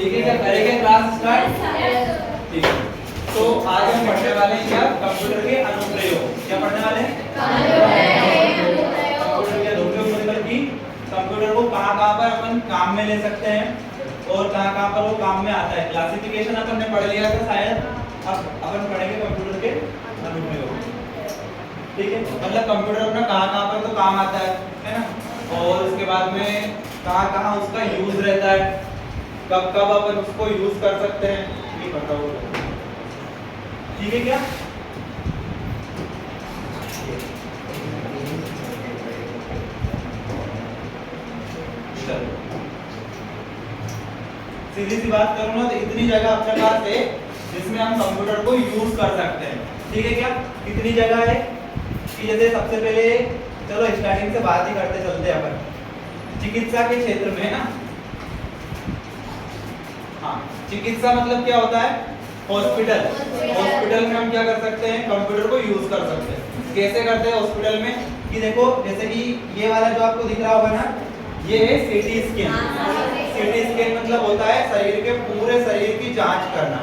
ठीक है, क्या करेंगे क्लास स्टार्ट? ठीक है, तो आज हम पढ़ने वाले हैं क्या, कंप्यूटर के अनुप्रयोग। क्या पढ़ने वाले हैं? कंप्यूटर के अनुप्रयोग मतलब कि कंप्यूटर को कहाँ पर अपन काम में ले सकते हैं और कहाँ पर वो काम में आता है। क्लासिफिकेशन अपन ने पढ़ लिया था शायद, अब अपन पढ़ेंगे कंप्यूटर के अनुप्रयोग। ठीक है, मतलब कंप्यूटर अपना कहाँ पर तो काम आता है ना, और उसके बाद में कहाँ उसका यूज रहता है, कब अपन उसको यूज कर सकते हैं, ये पता होगा। ठीक है क्या? सीधी सी बात करूँ ना तो इतनी जगह अपने पास है जिसमें हम कंप्यूटर को यूज कर सकते हैं। ठीक है क्या? कितनी जगह है कि जैसे सबसे पहले चलो स्टार्टिंग से बात ही करते चलते हैं अपन चिकित्सा के क्षेत्र में ना। हाँ, चिकित्सा मतलब क्या होता है? हॉस्पिटल। हॉस्पिटल में हम क्या कर सकते हैं? कंप्यूटर को यूज कर सकते हैं। कैसे करते हैं हॉस्पिटल में कि देखो, जैसे कि ये वाला जो आपको दिख रहा होगा ना, ये है सीटी स्कैन। सीटी स्कैन मतलब होता है शरीर के पूरे शरीर की जांच करना।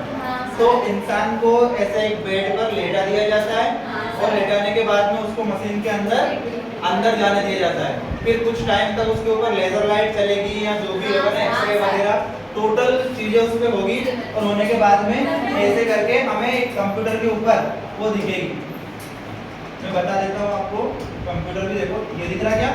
तो इंसान को ऐसे एक बेड पर लेटा दिया जाता है और लेटाने के बाद में उसको मशीन के अंदर जाने दिया जाता है। फिर कुछ टाइम तक उसके ऊपर लेजर लाइट चलेगी या जो भी होगा ना, एक्सरे वगैरह टोटल चीजें उस पे होगी और होने के बाद में ऐसे करके हमें एक कंप्यूटर के ऊपर वो दिखेगी। मैं बता देता हूँ आपको, कंप्यूटर भी देखो, ये दिख रहा है क्या?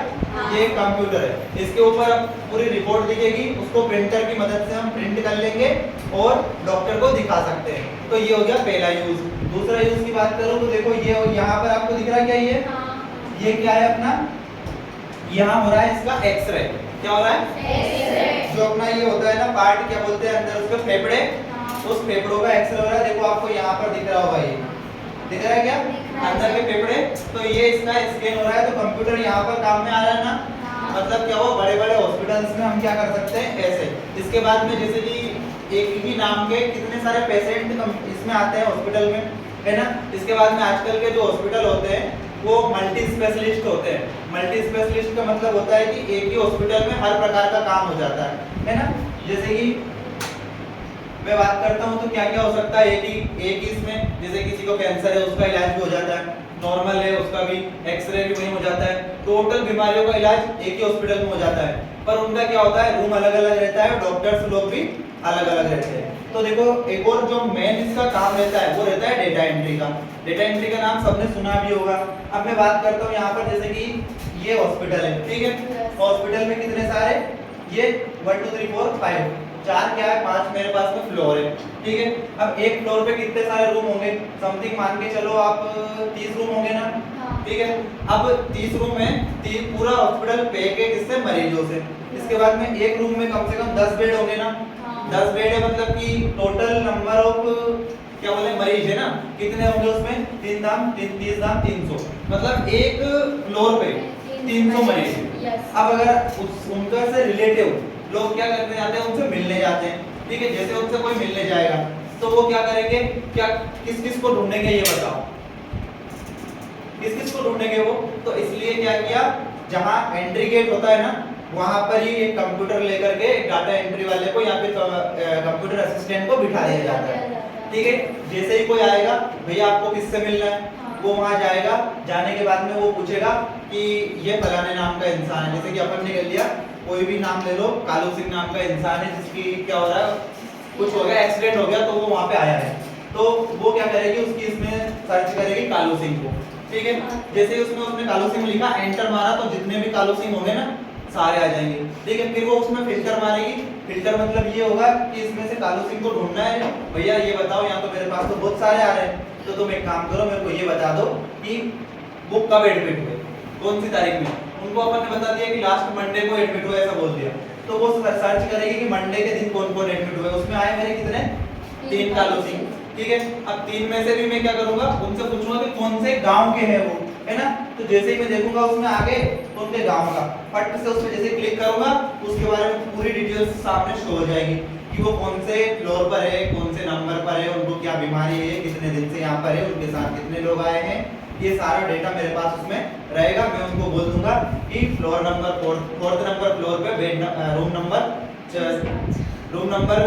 ये एक कंप्यूटर है, इसके ऊपर पूरी रिपोर्ट दिखेगी, उसको प्रिंटर की मदद से हम प्रिंट कर लेंगे और डॉक्टर को दिखा सकते हैं। तो ये हो गया पहला यूज। दूसरा यूज की बात करूँ तो देखो, ये यहाँ पर आपको दिख रहा है क्या? ये क्या है अपना? यहाँ हो रहा है इसका एक्सरे। क्या हो रहा है? एक्सरे। जो अपना ये होता है ना पार्ट, क्या बोलते हैं अंदर उसके फेफड़े, उस फेफड़ों का एक्सरे हो रहा है। देखो आपको यहाँ पर दिख रहा होगा, ये दिख रहा है क्या? अंदर के फेफड़े। तो ये इसका स्कैन हो रहा है, तो कंप्यूटर यहाँ पर काम में आ रहा है ना। मतलब क्या हो, बड़े बड़े हॉस्पिटल्स में हम क्या कर सकते हैं ऐसे। इसके बाद में जैसे कि एक ही नाम के कितने सारे पेशेंट इसमें आते हैं हॉस्पिटल में, है ना। इसके बाद में आजकल के जो हॉस्पिटल होते हैं वो मल्टी स्पेशलिस्ट होते हैं। मल्टी स्पेशलिस्ट का मतलब होता है कि एक ही हॉस्पिटल में हर प्रकार का काम हो जाता है ना। जैसे कि मैं बात करता हूँ तो क्या क्या हो सकता है एक ही इसमें, जैसे किसी को कैंसर है उसका इलाज भी हो जाता है, नॉर्मल है उसका भी एक्सरे भी वहीं हो जाता है। टोटल बीमारियों का इलाज एक ही हॉस्पिटल में हो जाता है, पर उनका क्या होता है, रूम अलग अलग रहता है, डॉक्टर्स लोग भी अलग अलग रहते हैं। तो देखो, एक और जो मेन इसका काम रहता है वो रहता है डेटा एंट्री का। डेटा एंट्री का नाम सबने सुना भी होगा। अब मैं बात करता हूँ यहाँ पर, जैसे कि ये हॉस्पिटल है, ठीक है। हॉस्पिटल में कितने सारे, ये 1 2 3 4 5 4 क्या है, 5 मेरे पास में फ्लोर है, ठीक है। अब एक फ्लोर पे कितने सारे रूम होंगे? समथिंग मान के चलो आप 30 रूम होंगे ना, ठीक है। अब 30 रूम में पूरा हॉस्पिटल पैक है किससे? मरीजों से। इसके बाद में एक रूम में कम से कम 10 बेड होंगे ना। 10 बेड है, मतलब कि टोटल नंबर ऑफ क्या बोले मरीज है ना, कितने होंगे उसमें? 3 दाम 30 दाम 300, मतलब एक फ्लोर पे 300 मरीज। अब अगर उनका से रिलेटिव लोग क्या करने जाते हैं, उनसे मिलने जाते हैं, ठीक है। जैसे उनसे कोई मिलने जाएगा तो वो क्या करेंगे, क्या किस किस को ढूंढेंगे ये बताओ, किस किस को ढूंढेंगे वो? तो इसलिए क्या किया, जहां एंट्री गेट होता है ना, वहां पर ही एक कंप्यूटर लेकर के डाटा एंट्री वाले को या फिर कंप्यूटर असिस्टेंट को बिठा दिया जाता है, ठीक है। जैसे ही कोई आएगा, भैया आपको किससे मिलना है, वो वहां जाएगा। जाने के बाद में वो पूछेगा कि ये फलाने नाम का इंसान है, जैसे कि अपन ने कर लिया कोई भी नाम ले लो, कालू सिंह नाम का इंसान है जिसकी क्या हो रहा है, कुछ हो गया, एक्सीडेंट हो गया, तो वो वहां पे आया है। तो वो क्या करेगी, उसकी इसमें सर्च करेगी कालू सिंह को, ठीक है। जैसे ही उसने कालू सिंह लिखा, एंटर मारा, तो जितने भी कालू सिंह होंगे ना सारे आ जाएंगे, ठीक है। फिर वो उसमें फिल्टर मारेगी। फिल्टर मतलब ये होगा कि इसमें से कालू सिंह को ढूंढना है, भैया ये बताओ, यहाँ तो मेरे पास तो बहुत सारे आ रहे हैं, तो तुम एक काम करो, मेरे को ये बता दो कि वो कब एडमिट हुए, कौन सी तारीख में। उनको अपन ने बता दिया कि लास्ट मंडे को एडमिट हुए, ऐसा बोल दिया। तो वो सर्च करेगी कि मंडे के दिन कौन कौन एडमिट हुए। उसमें आए मेरे कितने? 3 कालू सिंह, ठीक है। अब 3 में से भी मैं क्या करूंगा, उनसे पूछूंगा कि कौन से गांव के हैं वो, है ना। तो जैसे ही मैं देखूंगा उसमें आगे तो उनके गांव का फट से उस पे जैसे क्लिक करूंगा, उसके बारे में पूरी डिटेल्स सामने शो हो जाएगी कि वो कौन से फ्लोर पर है, कौन से नंबर पर है, उनको क्या बीमारी है, कितने दिन से यहाँ पर है, उनके साथ कितने लोग आए हैं, ये सारा डेटा मेरे पास उसमें रहेगा। मैं उनको बोल दूंगा कि floor number 4th number floor पे bed room number room number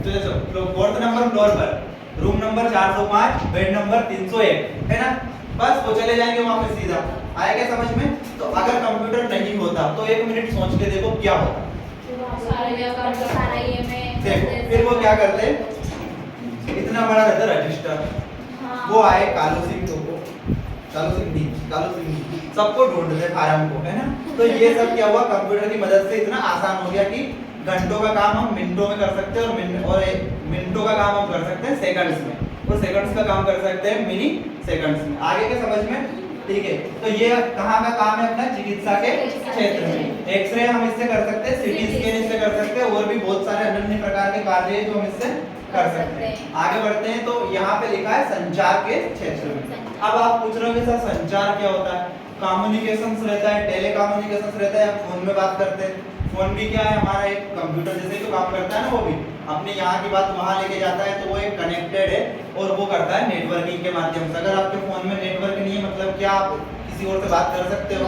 4th number floor पर, रूम नंबर 405, बेड नंबर 301, है ना। बस वो चले जाएंगे वहां पे सीधा। आएगा समझ में? तो अगर कंप्यूटर नहीं होता तो 1 मिनट सोच के देखो क्या होता। देखो फिर वो क्या करते, इतना बड़ा रहता रजिस्टर, वो आए कालू सिंह सबको ढूंढते फार्म को, है ना। तो ये सब क्या हुआ, कंप्यूटर की मदद से इतना आसान हो गया कि घंटों का काम हम मिनटों में कर सकते हैं, और मिनटों का काम हम कर सकते हैं सेकंड्स में, और सेकंड्स का काम कर सकते हैं मिनी सेकंड्स में। आगे के समझ में? ठीक है। तो ये कहाँ का काम है अपना, चिकित्सा के क्षेत्र में। एक्सरे हम इससे कर सकते हैं, सीटी स्कैन इससे कर सकते हैं, और भी बहुत सारे अन्य प्रकार के कार्य जो हम इससे कर सकते हैं। आगे बढ़ते हैं, तो यहाँ पे लिखा है संचार के क्षेत्र में। अब आप पूछ रहे हो कि सर संचार क्या होता है? कम्युनिकेशंस रहता है, टेलीकम्युनिकेशंस रहता है, फोन में बात करते हैं। फोन भी क्या है, हमारा एक कंप्यूटर जैसे तो काम करता है ना, वो भी अपने यहाँ की बात वहाँ लेके जाता है, तो वो एक कनेक्टेड है और वो करता है नेटवर्किंग के माध्यम से। अगर आपके फोन में नेटवर्क नहीं है, मतलब क्या आप किसी और से बात कर सकते हो?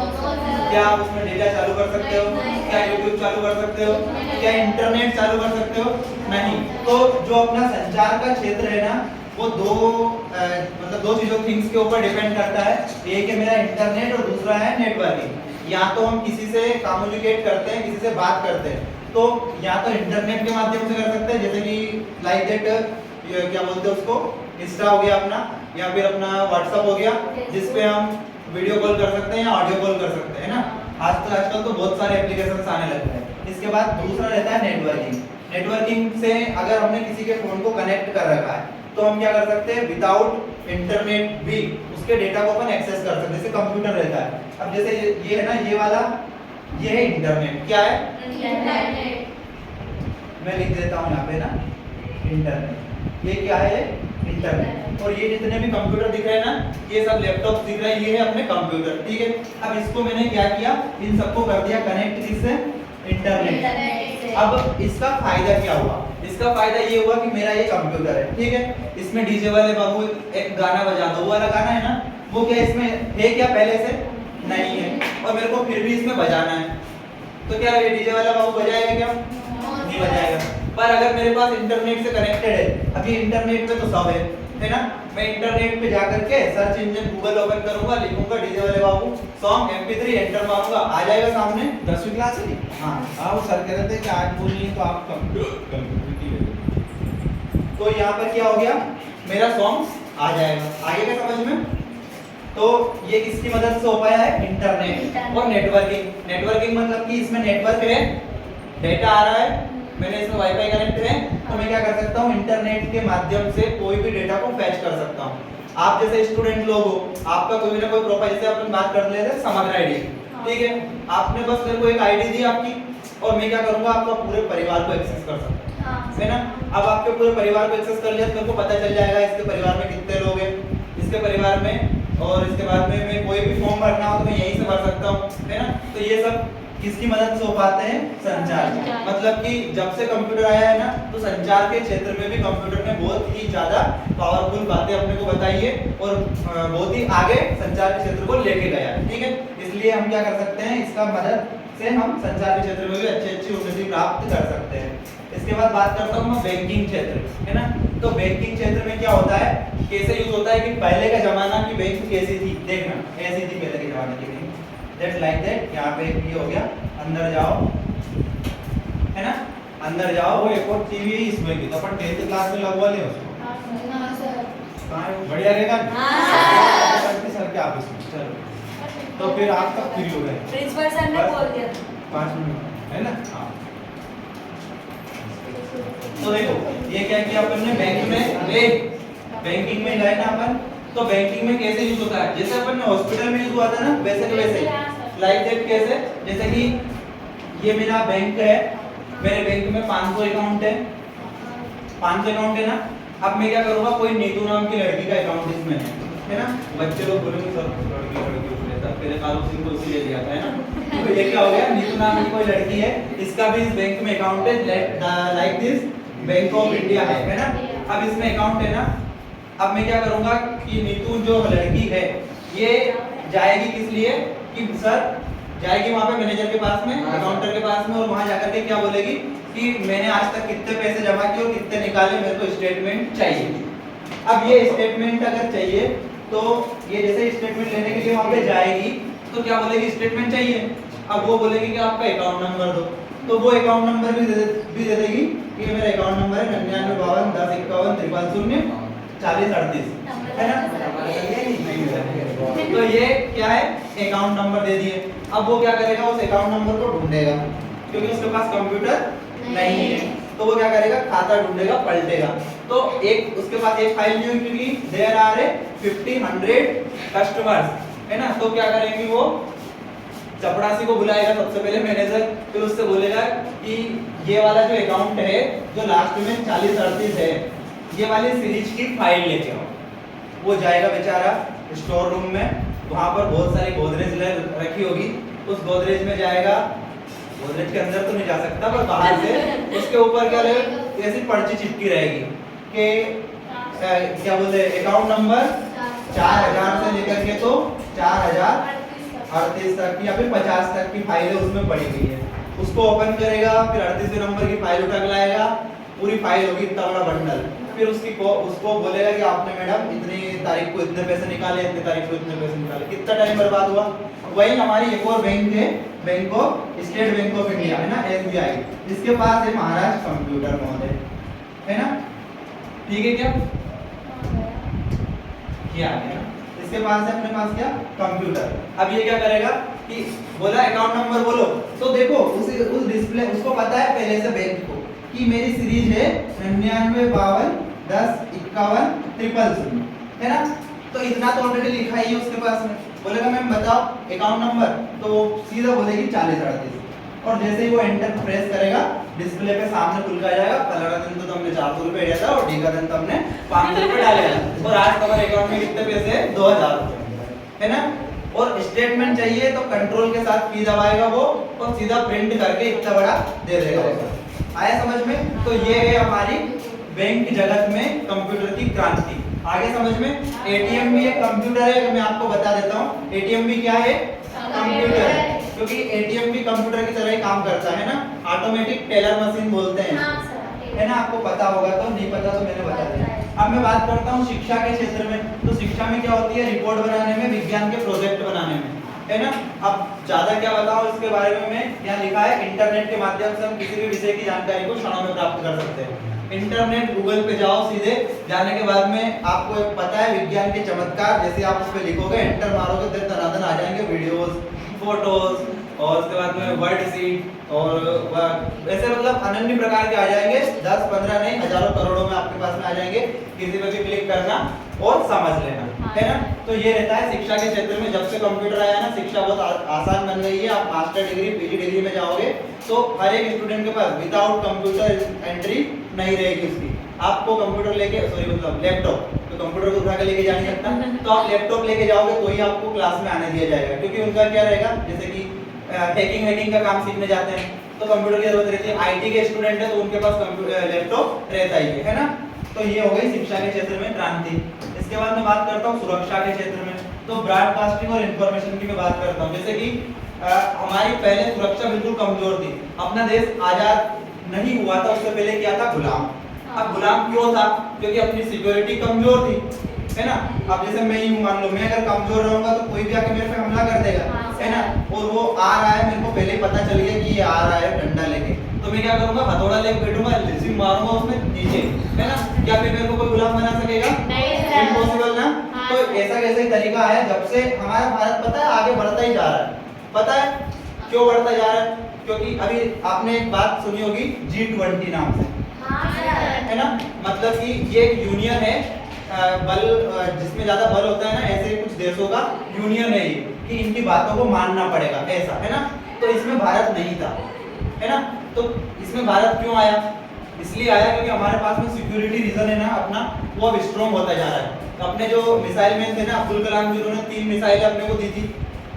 क्या आप उसमें डेटा चालू कर सकते हो? क्या यूट्यूब चालू कर सकते हो? क्या इंटरनेट चालू कर सकते हो? नहीं। तो जो अपना संचार का क्षेत्र है ना, वो दो चीजों थिंग्स के ऊपर डिपेंड करता है। एक है मेरा इंटरनेट और दूसरा है नेटवर्किंग। या तो हम किसी से कम्युनिकेट करते हैं, किसी से बात करते हैं, तो या तो इंटरनेट के माध्यम से कर सकते हैं, जैसे कि लाइक दैट क्या बोलते हैं उसको, इंस्टा हो गया अपना, या फिर अपना व्हाट्सएप हो गया, जिसपे हम वीडियो कॉल कर सकते हैं या ऑडियो कॉल कर सकते हैं ना। आजकल तो बहुत सारे एप्लीकेशंस आने लगते हैं। इसके बाद दूसरा रहता है नेटवर्किंग। नेटवर्किंग से अगर हमने किसी के फोन को कनेक्ट कर रखा है, तो हम क्या कर सकते हैं, विदाउट इंटरनेट भी उसके डेटा को अपन एक्सेस कर सकते हैं। जैसे कंप्यूटर रहता है, अब जैसे ये है ना, ये वाला, ये है इंटरनेट। क्या है? इंटरनेट। मैं लिख देता हूँ यहाँ पे ना, इंटरनेट। ये क्या है? इंटरनेट। और ये जितने भी कंप्यूटर दिख रहे हैं ना, ये सब लैपटॉप दिख रहे हैं, ये है अपने कंप्यूटर। ठीक है। अब इसको मैंने क्या किया, इन सबको कर दिया कनेक्ट किससे? इंटरनेट। अब इसका फायदा क्या हुआ? इसका फायदा ये हुआ कि मेरा ये कंप्यूटर है, ठीक है, इसमें डीजे वाले बाबू एक गाना बजा दो, वो वाला गाना है ना, वो क्या इसमें है क्या पहले से? नहीं है। और मेरे को फिर भी इसमें बजाना है, तो क्या ये डीजे वाला बाबू बजाएगा क्या? नहीं बजाएगा। पर अगर मेरे पास इंटरनेट से कनेक्टेड है, अभी इंटरनेट पे तो सब है ना, मैं इंटरनेट पे जाकर के सर्च इंजन गूगल ओपन करूंगा, लिखूंगा डीजे वाले बाबू सॉन्ग MP3, एंटर मारूंगा, आ जाएगा सामने। 10वीं क्लास है। हाँ, वो सर कह रहे थे कि आज बोलिए तो आप कंप्यूटर की तो यहाँ पर क्या हो गया, मेरा सॉन्ग आ जाएगा। आगे का समझ में? तो ये किसकी मदद से हो पाया है? इंटरनेट और नेटवर्किंग। नेटवर्किंग मतलब कि इसमें नेटवर्क है, डेटा आ रहा है, मैंने इसमें वाईफाई कनेक्ट है, तो मैं क्या कर सकता हूँ, इंटरनेट के माध्यम से कोई भी डेटा को फैच कर सकता हूँ। आप जैसे स्टूडेंट लोग हो, आपका कोई ना कोई प्रोफाइल, जैसे अपन बात कर लेते हैं समग्र आईडी, ठीक है, आपने बस मेरे को एक आईडी दी आपकी, और मैं क्या करूंगा, आपका पूरे परिवार को एक्सेस कर सकता हूं, है ना। अब आपके पूरे परिवार को एक्सेस कर लिया तो मेरे को पता चल जाएगा इसके परिवार में कितने लोग हैं, इसके परिवार में, और इसके बाद में मैं कोई भी फॉर्म भरना हो तो मैं यहीं से भर सकता हूँ, है ना। तो ये सब किसकी मदद से हो पाते हैं? संचार। मतलब कि जब से कंप्यूटर आया है ना, तो संचार के क्षेत्र में भी कंप्यूटर ने बहुत ही ज्यादा पावरफुल बातें अपने को बताई है, और बहुत ही आगे संचार के क्षेत्र को लेके गया है, ठीक है। इसलिए हम क्या कर सकते हैं, इसका मदद से हम संचार के क्षेत्र में भी अच्छी उन्नति प्राप्त कर सकते हैं। इसके बाद बात करता हूँ मैं बैंकिंग क्षेत्र, है ना। तो बैंकिंग क्षेत्र में क्या होता है, कैसे यूज होता है, कि पहले का जमाना की बैंक कैसी थी, देखना ऐसी थी पहले के जमाने की बैंक। That's like that. यहाँ पे ये हो गया, अंदर जाओ, है ना, अंदर जाओ। वो एक और टीवी है इसमें की, तो अपन 10th क्लास में लगवा लें उसको। हां सर, बढ़िया रहेगा। हां सर के ऑफिस में चलो, तो फिर आप कब फ्री हो गए? प्रिंसिपल सर ने बोल दिया 5 मिनट, है ना। हाँ, तो देखो ये क्या किया अपन ने, बैंक में बैंकिंग में गए ना अपन, तो बैंकिंग में कैसे यूज होता है, जैसे अपन ने हॉस्पिटल में यूज हुआ था ना, वैसे के वैसे लाइक दैट। कैसे? जैसे कि ये मेरा बैंक है, मेरे बैंक में 500 अकाउंट है, 500 अकाउंट है ना। अब मैं क्या करूंगा, कोई नीतू नाम की लड़की का अकाउंट इसमें है ना। बच्चे लोग बोलेंगे सर लड़की पहले कालू सिंह को इसीलिए दिया था, है ना। तो ये क्या हो गया, नीतू नाम की कोई लड़की है, इसका भी इस बैंक में अकाउंट है, like this bank of India है ना। अब इसमें अकाउंट है ना। अब मैं क्या करूंगा कि नीतू जो लड़की है, ये जाएगी किस लिए, कि सर जाएगी वहाँ पे मैनेजर के पास में, अकाउंटर के पास में, और वहाँ जाकर के क्या बोलेगी कि मैंने आज तक कितने पैसे जमा किए और कितने निकाले, मेरे को स्टेटमेंट चाहिए। अब ये स्टेटमेंट अगर चाहिए तो ये जैसे स्टेटमेंट लेने के लिए वहाँ पे जाएगी तो क्या बोलेगी, स्टेटमेंट चाहिए। अब वो बोलेगी कि आपका अकाउंट नंबर दो, तो वो अकाउंट नंबर भी दे देगी कि ये मेरा अकाउंट नंबर है 99521051534038, है ना। तो ये क्या है, अकाउंट नंबर दे दिए। अब वो क्या करेगा, उस अकाउंट नंबर को ढूंढेगा, क्योंकि उसके पास कंप्यूटर नहीं है, तो वो क्या करेगा, खाता ढूंढेगा, पलटेगा। तो एक उसके पास एक फाइल नहीं हुई, क्योंकि देयर आर 50-100 कस्टमर्स, है ना। तो क्या करेंगे, वो चपड़ासी को बुलाएगा सबसे पहले मैनेजर, फिर उससे बोलेगा कि ये वाला जो अकाउंट है जो लास्ट में 4038 है, ये वाली सीरीज की फाइल लेके आओ। वो जाएगा बेचारा स्टोर रूम में, वहां पर बहुत सारी गोदरेज रखी होगी, उस गोदरेज में जाएगा, गोदरेज के अंदर तो नहीं जा सकता पर बाहर से उसके ऊपर क्या रहेगा, ऐसी पर्ची चिपकी रहेगी कि क्या बोलते हैं, अकाउंट नंबर 4000 से लेकर के तो 4038 तक या फिर 50 तक की फाइलें उसमें पड़ी हुई है। उसको ओपन करेगा, फिर 38वें नंबर की फाइल उठा के लाएगा, पूरी फाइल होगी इतना बड़ा बंडल, फिर उसको बोलेगा कि आपने मैडम इतनी तारीख को इतने पैसे निकाले, इतनी तारीख को इतने पैसे निकाले, कितना टाइम बर्बाद हुआ। वही हमारी एक और बैंक है, bank of state bank of India, है ना, SBI, इसके पास है महाराष्ट्र कंप्यूटर महोदय, है ना। ठीक है, क्या आ गया, इसके पास है अपने पास क्या, कंप्यूटर। अब ये क्या करेगा कि बोला अकाउंट नंबर बोलो, तो देखो उस डिस्प्ले, उसको पता है पहले से बैंक को कि मेरी सीरीज है 9952105100, है ना। तो इतना तो ऑलरेडी लिखा ही है उसके पास में। बोलेगा मैम बताओ अकाउंट नंबर, तो वो सीधा बोलेगी 4038, और जैसे ही वो एंटर प्रेस करेगा, डिस्प्ले पे सामने खुल का जाएगा, फलाना दिन तो तुमने 400 रुपए दिया था और डी का दिन तुमने 500 रुपए डाले थे, और आज तुम्हारे अकाउंट में कितने पैसे हैं, 2000 रुपए, है ना। और स्टेटमेंट चाहिए तो कंट्रोल के साथ की दबाएगा वो, और सीधा प्रिंट करके इतना बड़ा दे देगा। आया समझ में। तो ये है हमारी बैंक जगत में कंप्यूटर की क्रांति। आगे समझ में। एटीएम भी एक कंप्यूटर है, मैं आपको बता देता हूँ। एटीएम भी क्या है, कंप्यूटर है, क्योंकि एटीएम भी कंप्यूटर की तरह ही काम करता है ना, ऑटोमेटिक टेलर मशीन बोलते हैं, है ना। आपको पता होगा, तो नहीं पता तो मैंने बता दिया। अब मैं बात करता हूँ शिक्षा के क्षेत्र में। तो शिक्षा में क्या होती है, रिपोर्ट बनाने में, विज्ञान के प्रोजेक्ट बनाने में, है ना। अब ज्यादा क्या बताऊं इसके बारे में, मैं यहाँ लिखा है इंटरनेट के माध्यम से हम किसी भी विषय की जानकारी को क्षणों में प्राप्त कर सकते हैं। इंटरनेट, गूगल पे जाओ, सीधे जाने के बाद में आपको पता है विज्ञान के चमत्कार, जैसे आप उस पे लिखोगे, एंटर मारोगे, तो दनादन आ जाएंगे वीडियोस, फोटोज, और उसके बाद में वर्ड सीट, और ऐसे मतलब अनन्य प्रकार के आ जाएंगे। 10, 15 नहीं, हजारों करोड़ों में आपके पास में आ जाएंगे। किसी पे भी क्लिक करना और समझ लेना, है ना। तो ये रहता है शिक्षा के क्षेत्र में। जब से कंप्यूटर आया ना, शिक्षा बहुत आसान बन गई है। आप मास्टर डिग्री, पीजी डिग्री में जाओगे तो हर एक स्टूडेंट के पास विदाउट कंप्यूटर एंट्री नहीं रहेगी उसकी। आपको कंप्यूटर लेके, सॉरी मतलब लैपटॉप, तो कंप्यूटर को उठा के लेके जा नहीं सकता, तो आप लैपटॉप लेके जाओगे तो ही आपको क्लास में आने दिया जाएगा। क्योंकि उनका क्या रहेगा, जैसे कि हैकिंग का काम सीखने जाते हैं तो कंप्यूटर की जरूरत रहती है। आईटी के स्टूडेंट है तो उनके पास लैपटॉप रहता ही है ना। तो ये हो गई शिक्षा के क्षेत्र में क्रांति। इसके बाद मैं बात करता हूँ सुरक्षा के क्षेत्र में। तो ब्रॉडकास्टिंग और इंफॉर्मेशन की मैं बात करता हूँ। जैसे कि हमारी पहले सुरक्षा बिल्कुल कमजोर थी। अपना देश आजाद नहीं हुआ था, उससे पहले क्या था, गुलाम। अब गुलाम क्यों था, क्योंकि अपनी सिक्योरिटी कमजोर थी, है ना। अब जैसे मैं ही हूँ, मान लो मैं अगर कमजोर रहूंगा तो कोई भी आके मेरे पे हमला कर देगा, है ना। और वो आ रहा है, मेरे को पहले ही पता चल गया कि ये आ रहा है डंडा लेके, तो मैं क्या करूंगा, हथौड़ा लेके बैठूंगा, लिसिम मारूंगा उसमें नीचे, है ना। क्या फिर मेरे को कोई गुलाम बना सकेगा? इम्पॉसिबल ना। तो ऐसा कैसे तरीका है, जब से हमारा भारत पता है आगे बढ़ता ही जा रहा है। पता है क्यों बढ़ता जा रहा है? क्योंकि अभी आपने एक बात सुनी होगी G20 नाम से, है ना। मतलब कि ये एक यूनियन है, बल जिसमें ज्यादा बल होता है ना, ऐसे कुछ देशों का यूनियन है ये, कि इनकी बातों को मानना पड़ेगा, ऐसा, है ना। तो इसमें भारत नहीं था, है ना। तो इसमें भारत क्यों आया? इसलिए आया क्योंकि हमारे पास में सिक्योरिटी रीजन है ना अपना, वो अब स्ट्रॉन्ग होता जा रहा है। तो अपने जो मिसाइल मैन थे ना अब्दुल कलाम जी, उन्होंने 3 मिसाइलें अपने को दी थी,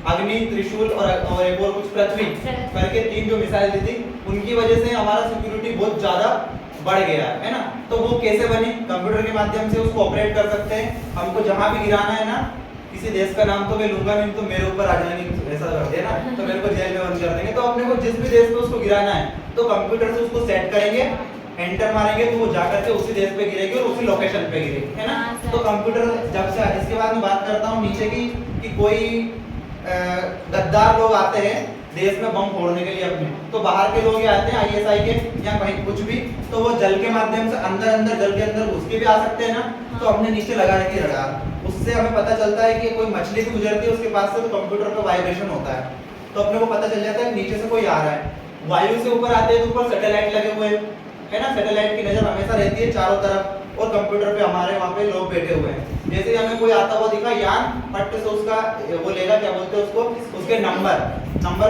अग्नि, त्रिशूल और एक और कुछ पृथ्वी करके 3 जो मिसाइल दी थी, उनकी वजह से हमारा सिक्योरिटी बहुत ज्यादा बढ़ गया है ना। तो वो कैसे बनी? कंप्यूटर के माध्यम से उसको ऑपरेट कर सकते हैं। हमको जहां भी गिराना है ना, किसी देश का नाम तो मैं लूंगा नहीं, तो मेरे ऊपर आ जाएंगे, ऐसा कर दिया ना तो मेरे को जेल में बंद कर देंगे। तो अपने को जिस भी देश पे उसको गिराना है तो कंप्यूटर से उसको सेट करेंगे, एंटर मारेंगे तो वो जाकर के उसी देश पे गिरेगी और उसी लोकेशन पे गिरेगी, है ना। तो कंप्यूटर जब से, इसके बाद मैं बात करता हूँ नीचे की कि कोई गद्दार लोग आते हैं देश में बम फोड़ने के लिए अपने, तो बाहर के लोग ही आते हैं आईएसआई के या कहीं कुछ भी, तो वो जल के माध्यम से अंदर जल के अंदर घुस के भी आ सकते हैं ना। तो अपने नीचे लगा रखी रडार, उससे हमें पता चलता है कि कोई मछली भी गुजरती है उसके पास से, तो कंप्यूटर पे वाइब्रेशन होता है, तो अपने को पता चल जाता है कि नीचे से कोई आ रहा है। वायु से ऊपर आते हैं तो ऊपर सैटेलाइट लगे हुए हैं, है ना, सैटेलाइट की नजर हमेशा रहती है चारों तरफ, और कंप्यूटर पे हमारे वहाँ पे लोग बैठे हुए हैं। जैसे ही हमें कोई आता हुआ दिखा, यान फट से उसका वो लेगा, क्या बोलते हैं उसको, उसके नंबर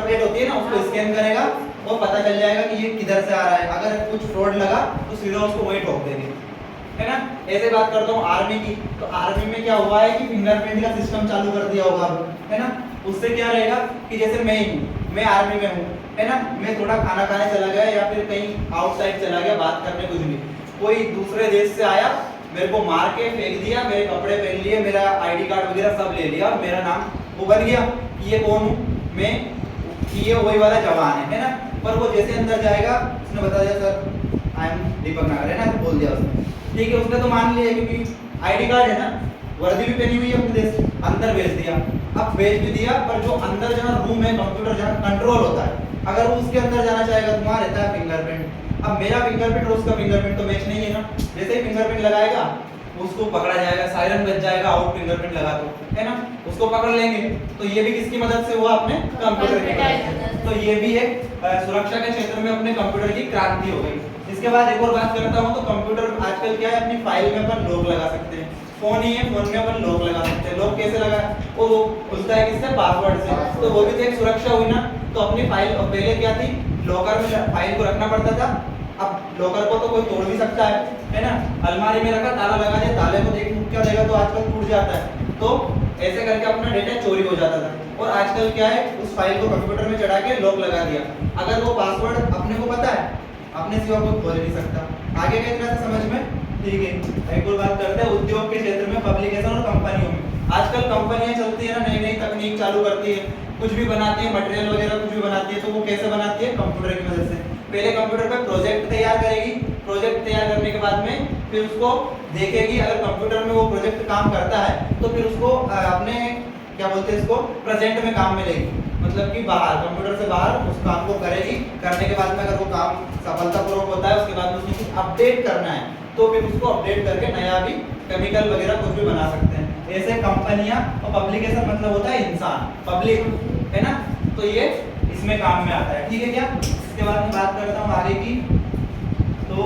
प्लेट होती है ना, उसको स्कैन करेगा और पता चल जाएगा कि ये किधर से आ रहा है। अगर कुछ फ्रॉड लगा तो सीधा उसको वही ठोक देंगे, है ना। ऐसे बात करता हूँ आर्मी की, तो आर्मी में क्या हुआ है कि फिंगरप्रिंट का सिस्टम चालू कर दिया होगा, है ना। उससे क्या रहेगा कि जैसे मैं ही हूँ, मैं आर्मी में हूँ, है ना, मैं थोड़ा खाना खाने चला गया या फिर कहीं आउटसाइड चला गया बात करने, कुछ भी, कोई दूसरे देश से आया, मेरे को मार के फेंक दिया, मेरे कपड़े पहन लिए, मेरा आईडी कार्ड वगैरह सब ले लिया और मेरा नाम वो बन गया कि ये कौन हूँ मैं, कि ये वही वाला जवान है ना। पर वो जैसे अंदर जाएगा, उसने बता दिया सर आई एम दीपक नागर, है ना, तो बोल दिया उसने, ठीक है, उसने तो मान लिया क्योंकि आईडी कार्ड है ना, वर्दी भी पहनी हुई है अपने देश, अंदर भेज दिया। अब भेज भी दिया, पर जो अंदर जहाँ रूम है कंप्यूटर जहाँ कंट्रोल होता है, अगर वो उसके अंदर जाना चाहेगा तो वहाँ रहता है फिंगरप्रिंट। अब मेरा फिंगरप्रिंट और उसका फिंगरप्रिंट तो मैच नहीं है ना, जैसे ही फिंगरप्रिंट लगाएगा उसको पकड़ा जाएगा, सायरन बज जाएगा, आउट फिंगरप्रिंट लगा दो, है ना, उसको पकड़ लेंगे। तो ये भी किसकी मदद से हुआ, अपने कंप्यूटर की मदद से। तो ये भी एक सुरक्षा के क्षेत्र में अपने कंप्यूटर की क्रांति हो गई। इसके बाद एक और बात करता हूँ, तो कंप्यूटर आजकल क्या है, अपनी फाइल में अपन लॉक लगा सकते हैं, फोन ही है, फोन में अपन लॉक लगा सकते हैं। लॉक कैसे लगा, वो खुलता है किससे, पासवर्ड से, तो वो भी तो एक सुरक्षा हुई ना। तो अपनी फाइल पहले क्या थी, लॉकर में फाइल को रखना पड़ता था, अब लॉकर को तो कोई तोड़ भी सकता है ना, अलमारी में रखा, ताला लगा दिया, ताले को देख क्या देगा, तो आजकल टूट जाता है, तो ऐसे करके अपना डेटा चोरी हो जाता था। और आजकल क्या है, उस फाइल को कंप्यूटर में चढ़ा के लॉक लगा दिया, अगर वो पासवर्ड अपने को पता है, अपने सिवा कोई खोल नहीं सकता। आगे का इतना सा समझ में, ठीक है। एक और बात करते हैं उद्योग के क्षेत्र में, पब्लिकेशन और कंपनियों में। आजकल कंपनियां चलती है ना, नई नई तकनीक चालू करती है, कुछ भी बनाती है, मटेरियल वगैरह कुछ भी बनाती है, तो वो कैसे बनाती है, कंप्यूटर की मदद से। पहले कंप्यूटर पे प्रोजेक्ट तैयार करेगी, प्रोजेक्ट तैयार करने के बाद में फिर उसको देखेगी, अगर कंप्यूटर में वो प्रोजेक्ट काम करता है तो फिर उसको अपने क्या बोलते हैं इसको, प्रेजेंट में काम में लेगी, मतलब कि बाहर, कंप्यूटर से बाहर उस काम को करेगी। करने के बाद में अगर वो काम सफलतापूर्वक होता है, उसके बाद में उसमें कुछ अपडेट करना है तो फिर उसको अपडेट करके नया भी केमिकल वगैरह कुछ भी बना सकते हैं। ऐसे कंपनियां, और पब्लिकेशन मतलब होता है इंसान, पब्लिक, है ना, तो ये इसमें काम में आता है, ठीक है क्या। इसके बाद मैं बात करता हूँ आगे की, तो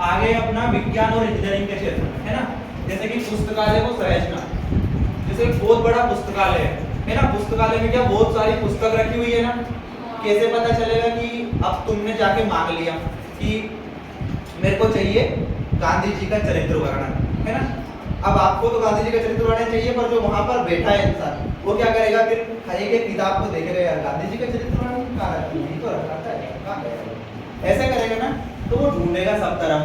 आगे अपना विज्ञान और इंजीनियरिंग के क्षेत्र में, है ना, जैसे कि पुस्तकालय को सहेजना, जैसे बहुत बड़ा पुस्तकालय है ना, पुस्तकालय में क्या बहुत सारी पुस्तक रखी हुई है ना, कैसे पता चलेगा कि अब तुमने जाके मांग लिया कि मेरे को चाहिए गांधी जी का चरित्र वर्णन, है ना, अब आपको तो गांधी जी का चरित्र वर्णन चाहिए, पर जो वहां पर बैठा है इंसान वो क्या करेगा, फिर एक एक किताब को देखेगा, यार गांधी जी का चरित्र वर्णन कहाँ है, नहीं तो रखा है, ऐसे करेगा ना, तो वो ढूंढेगा सब तरफ।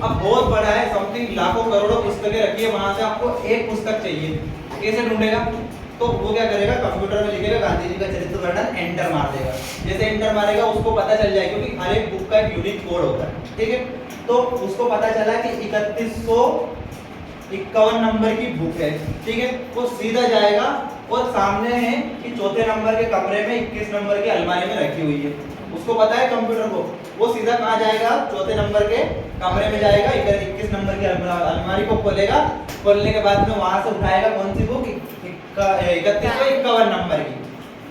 अब बहुत बड़ा है, समथिंग लाखों करोड़ों पुस्तकें रखी है, वहां से आपको एक पुस्तक चाहिए, कैसे ढूंढेगा, तो वो क्या करेगा, कंप्यूटर में लिखेगा गांधी जी का चरित्र वर्णन, एंटर मार देगा। जैसे एंटर मारेगा उसको पता चल जाएगा, क्योंकि हर एक बुक का एक यूनिक कोड होता है, ठीक है, तो उसको पता चला कि 3151 नंबर की बुक है, ठीक है, वो सीधा जाएगा और सामने है कि चौथे नंबर के कमरे में 21 नंबर की अलमारी में रखी हुई है, उसको पता है कंप्यूटर को, वो सीधा कहाँ जाएगा, चौथे नंबर के कमरे में जाएगा, इधर 21 नंबर की अलमारी को खोलेगा, खोलने के बाद में वहां से उठाएगा कौन सी बुक, 3151 नंबर की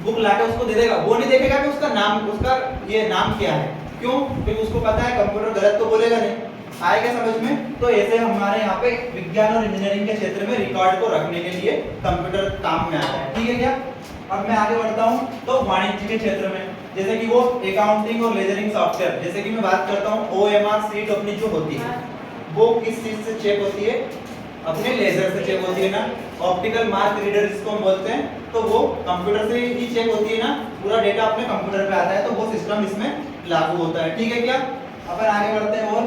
बुक लाके उसको दे देगा। वो नहीं देखेगा कि उसका नाम, उसका ये नाम क्या है, क्यों, क्योंकि उसको पता है कंप्यूटर गलत तो बोलेगा नहीं, आएगा समझ में। तो ऐसे हमारे यहाँ पे विज्ञान और इंजीनियरिंग के क्षेत्र में रिकॉर्ड को रखने के लिए कंप्यूटर काम में आता है, ठीक है क्या। अब मैं आगे बढ़ता हूँ, तो वाणिज्य के क्षेत्र में, जैसे कि वो अकाउंटिंग और लेजरिंग सॉफ्टवेयर, जैसे कि मैं बात करता हूँ OMR सीट अपनी जो होती है वो किस चीज से चेक होती है, अपने लेजर से चेक होती है ना, ऑप्टिकल मार्क रीडर जिसको हम बोलते हैं, तो वो कंप्यूटर से ही चेक होती है ना, पूरा डेटा अपने कंप्यूटर पे आता है, तो वो सिस्टम इसमें लागू होता है, ठीक है क्या। अपन आगे बढ़ते हैं और,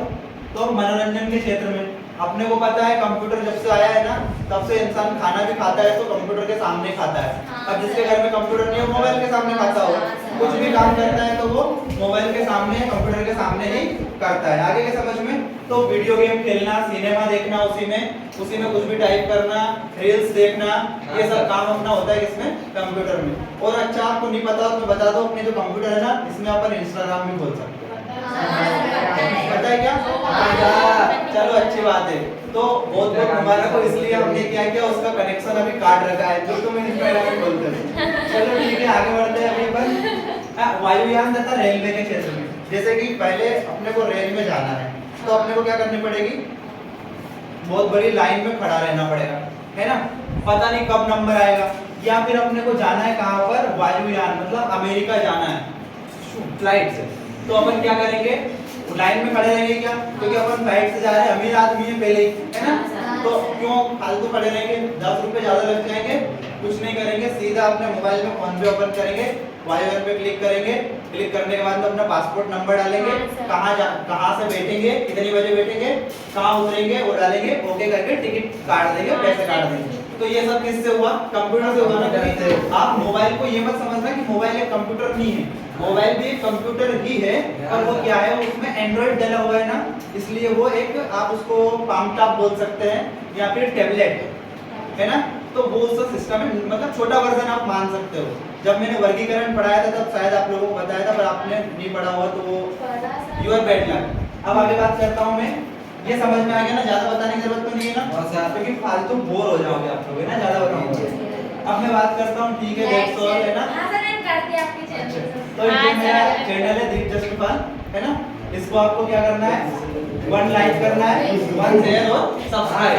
तो मनोरंजन के क्षेत्र में, अपने को पता है कंप्यूटर जब से आया है ना, तब से इंसान खाना भी खाता है तो कंप्यूटर के सामने खाता है। अब जिसके घर में कंप्यूटर नहीं है मोबाइल के सामने खाता हो, कुछ भी काम करता है तो वो मोबाइल के सामने, कंप्यूटर के सामने ही करता है। आगे के समझ में? तो वीडियो गेम खेलना, सिनेमा देखना, उसी में कुछ भी टाइप करना, रील्स देखना, ये सब काम अपना होता है इसमें कंप्यूटर में। और अच्छा आपको नहीं पता तो मैं बता दूं, अपने जो कंप्यूटर है ना, इसमें अपन इंस्टाग्राम भी खोल सकते हैं। पता है क्या? चलो अच्छी बात है। तो बहुत बहुत मुबारक हो, इसलिए हमने क्या किया, उसका कनेक्शन अभी काट रखा है जो तुम इंस्टाग्राम खोलते हो। चलो ठीक है, आगे बढ़ते हैं अभी अपन वायुयान तथा रेलवे के क्षेत्र में। जैसे कि पहले अपने को रेल में जाना है तो अपने को क्या करनी पड़ेगी, बहुत बड़ी लाइन में खड़ा रहना पड़ेगा, है ना? पता नहीं कब नंबर आएगा। या फिर अपने को जाना है कहाँ पर, वायुयान मतलब अमेरिका जाना है फ्लाइट से, तो अपन क्या करेंगे, लाइन में खड़े रहेंगे क्या, क्योंकि अपन फ्लाइट से जा रहे हैं, अमीर आदमी है पहले ही, है ना? तो क्यों फालतू खड़े रहेंगे, 10 रुपए ज्यादा लग जाएंगे। कुछ नहीं करेंगे, सीधा अपने मोबाइल में फोन पे ओपन करेंगे, वायुयान पे क्लिक करेंगे, क्लिक करने के बाद में अपना पासपोर्ट नंबर डालेंगे, कहाँ से बैठेंगे, कितनी बजे बैठेंगे, कहाँ उतरेंगे वो डालेंगे, ओके करके टिकट काट देंगे, पैसे काट देंगे। तो ये सब किससे हुआ, कंप्यूटर से हुआ ना। आप मोबाइल को ये मत समझना कि मोबाइल एक कंप्यूटर नहीं है, मोबाइल भी एक कंप्यूटर ही है, पर वो क्या है, उसमें एंड्रॉइड डला हुआ है ना, इसलिए वो एक, आप उसको पाम टॉप बोल सकते हैं या फिर टैबलेट, है ना? तो वो उसका सिस्टम है, मतलब छोटा वर्जन आप मान सकते हो। जब मैंने वर्गीकरण पढ़ाया था तब शायद आप लोगों को बताया था, पर आपने नहीं पढ़ा हुआ तो वो यूर बैड लक। अब आगे बात करता हूँ मैं, ये समझ में आ गया ना, ज्यादा बताने की जरूरत तो नहीं है ना, क्योंकि फालतू बोर हो जाओगे आप लोग, है ना, ज्यादा बताऊंगा। अब मैं बात करता हूँ, ठीक है, दैट्स ऑल, है ना? तो ये मेरा चैनल है दीप जसपाल, है ना? इसको आपको क्या करना है, 1 लाइक करना है, 1 शेयर और सब्सक्राइब,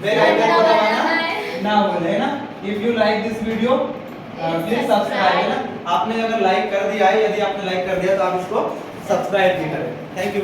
बेल आइकन को दबाना ना भूले, है ना? If you like this video please subscribe, है ना? आपने अगर लाइक कर दिया है, यदि आपने लाइक कर दिया तो आप इसको सब्सक्राइब भी करें। Thank you.